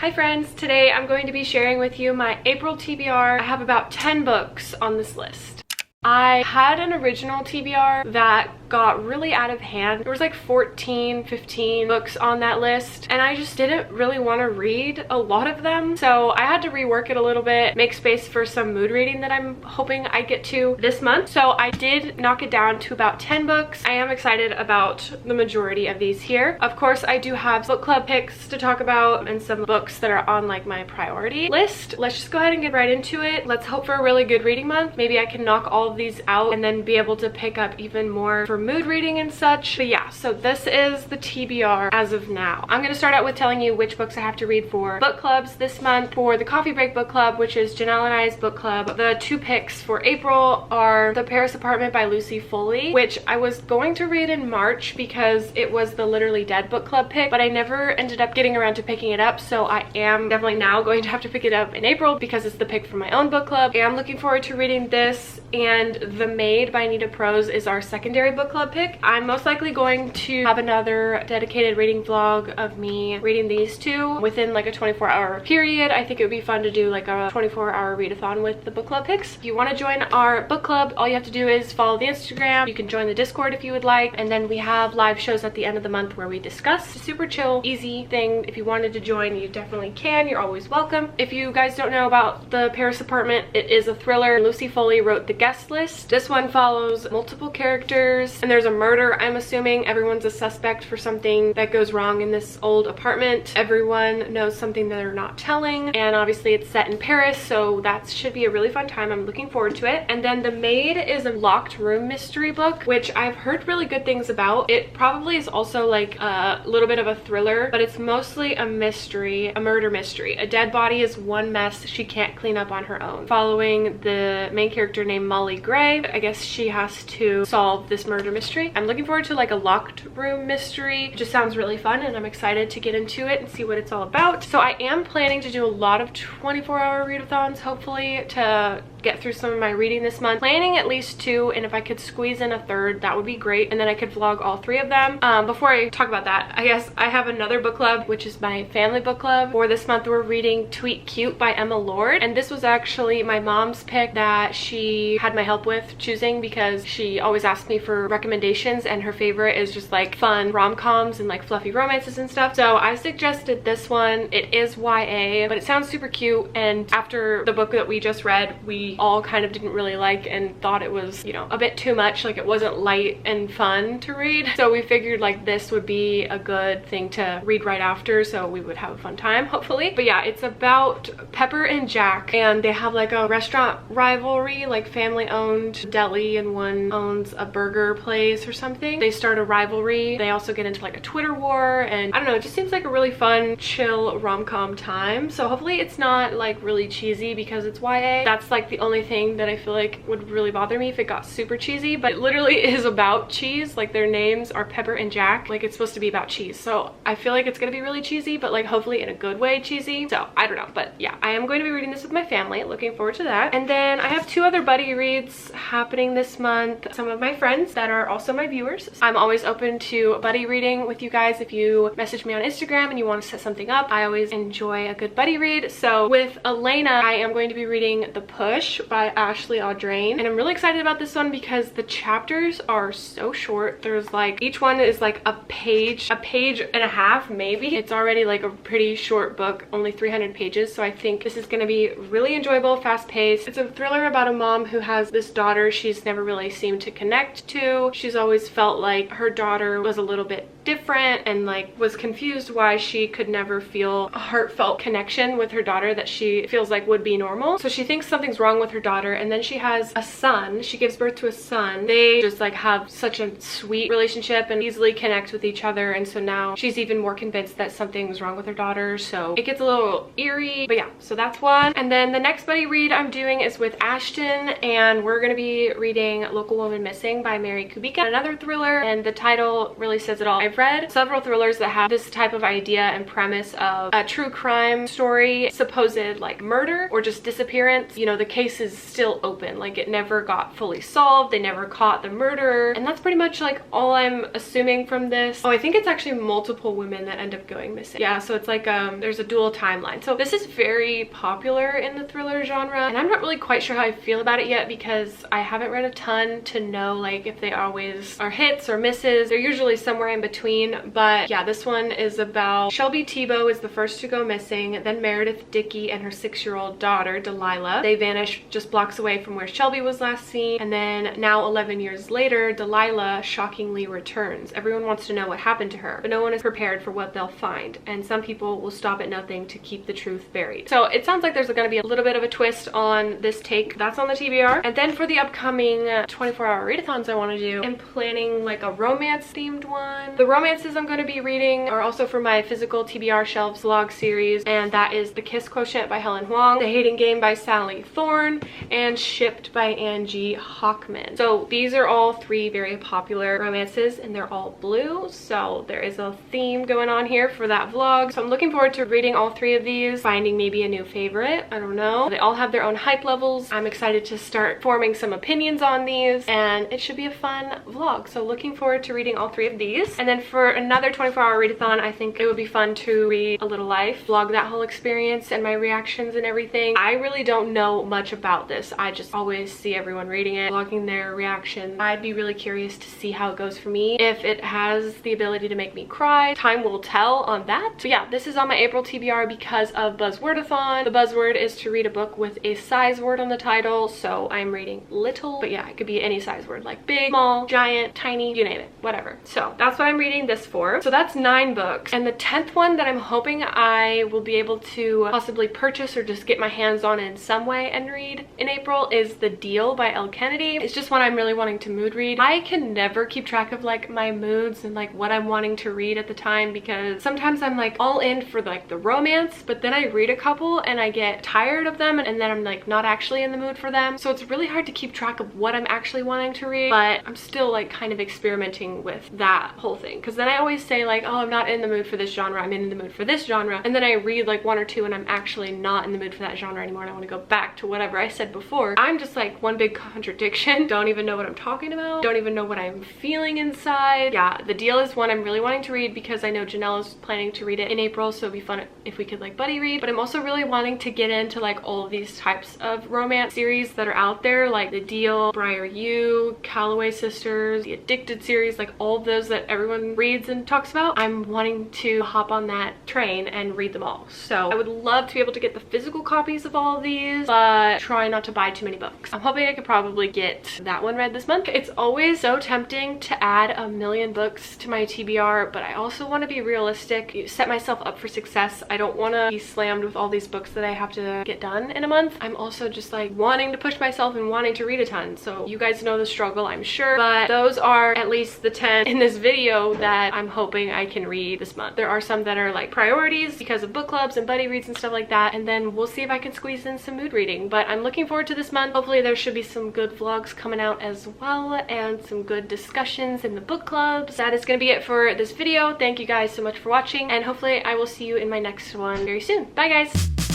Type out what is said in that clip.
Hi friends, today I'm going to be sharing with you my April TBR. I have about 10 books on this list. I had an original TBR that got really out of hand. There was like 14, 15 books on that list, and I just didn't really want to read a lot of them. So I had to rework it a little bit, make space for some mood reading that I'm hoping I get to this month. So I did knock it down to about 10 books. I am excited about the majority of these here. Of course, I do have book club picks to talk about and some books that are on like my priority list. Let's just go ahead and get right into it. Let's hope for a really good reading month. Maybe I can knock all of these out and then be able to pick up even more for mood reading and such. But yeah, so this is the TBR as of now. I'm going to start out with telling you which books I have to read for book clubs this month. For the Coffee Break book club, which is Janelle and I's book club, the two picks for April are The Paris Apartment by Lucy Foley, which I was going to read in March because it was the Literally Dead book club pick, but I never ended up getting around to picking it up. So I am definitely now going to have to pick it up in April because it's the pick for my own book club. And I'm looking forward to reading this, and The Maid by Anita Prose is our secondary book club pick. I'm most likely going to have another dedicated reading vlog of me reading these two within like a 24-hour period. I think it would be fun to do like a 24-hour readathon with the book club picks. If you want to join our book club, all you have to do is follow the Instagram. You can join the Discord if you would like, and then we have live shows at the end of the month where we discuss. It's a super chill, easy thing. If you wanted to join, you definitely can. You're always welcome. If you guys don't know about The Paris Apartment, it is a thriller. Lucy Foley wrote the guest list. This one follows multiple characters, and there's a murder. I'm assuming everyone's a suspect for something that goes wrong in this old apartment. Everyone knows something that they're not telling, and obviously it's set in Paris, so that should be a really fun time. I'm looking forward to it. And then The Maid is a locked room mystery book, which I've heard really good things about. It probably is also like a little bit of a thriller, but it's mostly a mystery, a murder mystery. A dead body is one mess she can't clean up on her own, following the main character named Molly Gray. I guess she has to solve this murder mystery. I'm looking forward to like a locked room mystery. It just sounds really fun, and I'm excited to get into it and see what it's all about. So I am planning to do a lot of 24-hour readathons, hopefully, to get through some of my reading this month. Planning at least 2, and if I could squeeze in a 3rd, that would be great, and then I could vlog all 3 of them. Before I talk about that, I guess I have another book club, which is my family book club. For this month, we're reading Tweet Cute by Emma Lord, and this was actually my mom's pick that she had my help with choosing because she always asks me for recommendations, and her favorite is just like fun rom-coms and like fluffy romances and stuff. So I suggested this one. It is YA, but it sounds super cute, and after the book that we just read, we all kind of didn't really like and thought it was, you know, a bit too much. Like, it wasn't light and fun to read, so we figured like this would be a good thing to read right after, so we would have a fun time, hopefully. But yeah, it's about Pepper and Jack, and they have like a restaurant rivalry, like family owned deli, and one owns a burger place or something. They start a rivalry. They also get into like a Twitter war, and I don't know, it just seems like a really fun, chill rom-com time. So hopefully it's not like really cheesy because it's YA. That's like the only thing that I feel like would really bother me if it got super cheesy, but it literally is about cheese. Like, their names are Pepper and Jack. Like, it's supposed to be about cheese, so I feel like it's gonna be really cheesy, but like hopefully in a good way cheesy. So I don't know, but yeah, I am going to be reading this with my family. Looking forward to that. And then I have 2 other buddy reads happening this month. Some of my friends that are also my viewers. I'm always open to buddy reading with you guys. If you message me on Instagram and you want to set something up, I always enjoy a good buddy read. So with Elena, I am going to be reading The Push by Ashley Audrain, and I'm really excited about this one because the chapters are so short. There's like, each one is like a page and a half maybe. It's already like a pretty short book, only 300 pages, so I think this is going to be really enjoyable, fast-paced. It's a thriller about a mom who has this daughter she's never really seemed to connect to. She's always felt like her daughter was a little bit different, and like was confused why she could never feel a heartfelt connection with her daughter that she feels like would be normal. So she thinks something's wrong with her daughter, and then she has a son. She gives birth to a son. They just like have such a sweet relationship and easily connect with each other, and so now she's even more convinced that something's wrong with her daughter. So it gets a little eerie, but yeah, so that's one. And then the next buddy read I'm doing is with Ashton, and we're gonna be reading Local Woman Missing by Mary Kubica, another thriller, and the title really says it all. I've I've read several thrillers that have this type of idea and premise of a true crime story, supposed like murder or just disappearance. You know, the case is still open, like it never got fully solved, they never caught the murderer, and that's pretty much like all I'm assuming from this. Oh, I think it's actually multiple women that end up going missing. Yeah, so it's like there's a dual timeline. So this is very popular in the thriller genre, and I'm not really quite sure how I feel about it yet because I haven't read a ton to know like if they always are hits or misses. They're usually somewhere in between. But yeah, this one is about Shelby Tebow is the first to go missing, then Meredith Dickey and her 6-year-old daughter Delilah. They vanish just blocks away from where Shelby was last seen, and then now 11 years later Delilah shockingly returns. Everyone wants to know what happened to her, but no one is prepared for what they'll find, and some people will stop at nothing to keep the truth buried. So it sounds like there's going to be a little bit of a twist on this take. That's on the TBR. And then for the upcoming 24-hour readathons I want to do, I'm planning like a romance themed one. The romances I'm going to be reading are also for my physical TBR shelves vlog series, and that is The Kiss Quotient by Helen Huang, The Hating Game by Sally Thorne, and Shipped by Angie Hockman. So these are all 3 very popular romances, and they're all blue, so there is a theme going on here for that vlog. So I'm looking forward to reading all 3 of these, finding maybe a new favorite. I don't know. They all have their own hype levels. I'm excited to start forming some opinions on these, and it should be a fun vlog. So looking forward to reading all 3 of these. And then for another 24-hour readathon, I think it would be fun to read A Little Life, vlog that whole experience and my reactions and everything. I really don't know much about this. I just always see everyone reading it, vlogging their reaction. I'd be really curious to see how it goes for me. If it has the ability to make me cry, time will tell on that. So yeah, this is on my April TBR because of Buzzwordathon. The buzzword is to read a book with a size word on the title, so I'm reading little, but yeah, it could be any size word, like big, small, giant, tiny, you name it, whatever. So that's what I'm reading this for. So that's 9 books, and the 10th one that I'm hoping I will be able to possibly purchase or just get my hands on in some way and read in April is The Deal by Elle Kennedy. It's just one I'm really wanting to mood read. I can never keep track of like my moods and like what I'm wanting to read at the time, because sometimes I'm like all in for like the romance, but then I read a couple and I get tired of them, and then I'm like not actually in the mood for them. So it's really hard to keep track of what I'm actually wanting to read, but I'm still like kind of experimenting with that whole thing, because then I always say like, oh, I'm not in the mood for this genre, I'm in the mood for this genre, and then I read like 1 or 2 and I'm actually not in the mood for that genre anymore and I want to go back to whatever I said before. I'm just like one big contradiction. Don't even know what I'm talking about, don't even know what I'm feeling inside. Yeah, The Deal is one I'm really wanting to read because I know Janelle is planning to read it in April, so it'd be fun if we could like buddy read. But I'm also really wanting to get into like all of these types of romance series that are out there, like The Deal, Briar You, Calloway Sisters, the Addicted series, like all of those that everyone reads and talks about. I'm wanting to hop on that train and read them all. So I would love to be able to get the physical copies of all of these, but try not to buy too many books. I'm hoping I could probably get that one read this month. It's always so tempting to add a million books to my TBR, but I also want to be realistic, set myself up for success. I don't want to be slammed with all these books that I have to get done in a month. I'm also just like wanting to push myself and wanting to read a ton. So you guys know the struggle, I'm sure, but those are at least the 10 in this video that I'm hoping I can read this month. There are some that are like priorities because of book clubs and buddy reads and stuff like that, and then we'll see if I can squeeze in some mood reading. But I'm looking forward to this month. Hopefully there should be some good vlogs coming out as well, and some good discussions in the book clubs. That is going to be it for this video. Thank you guys so much for watching, and hopefully I will see you in my next one very soon. Bye guys!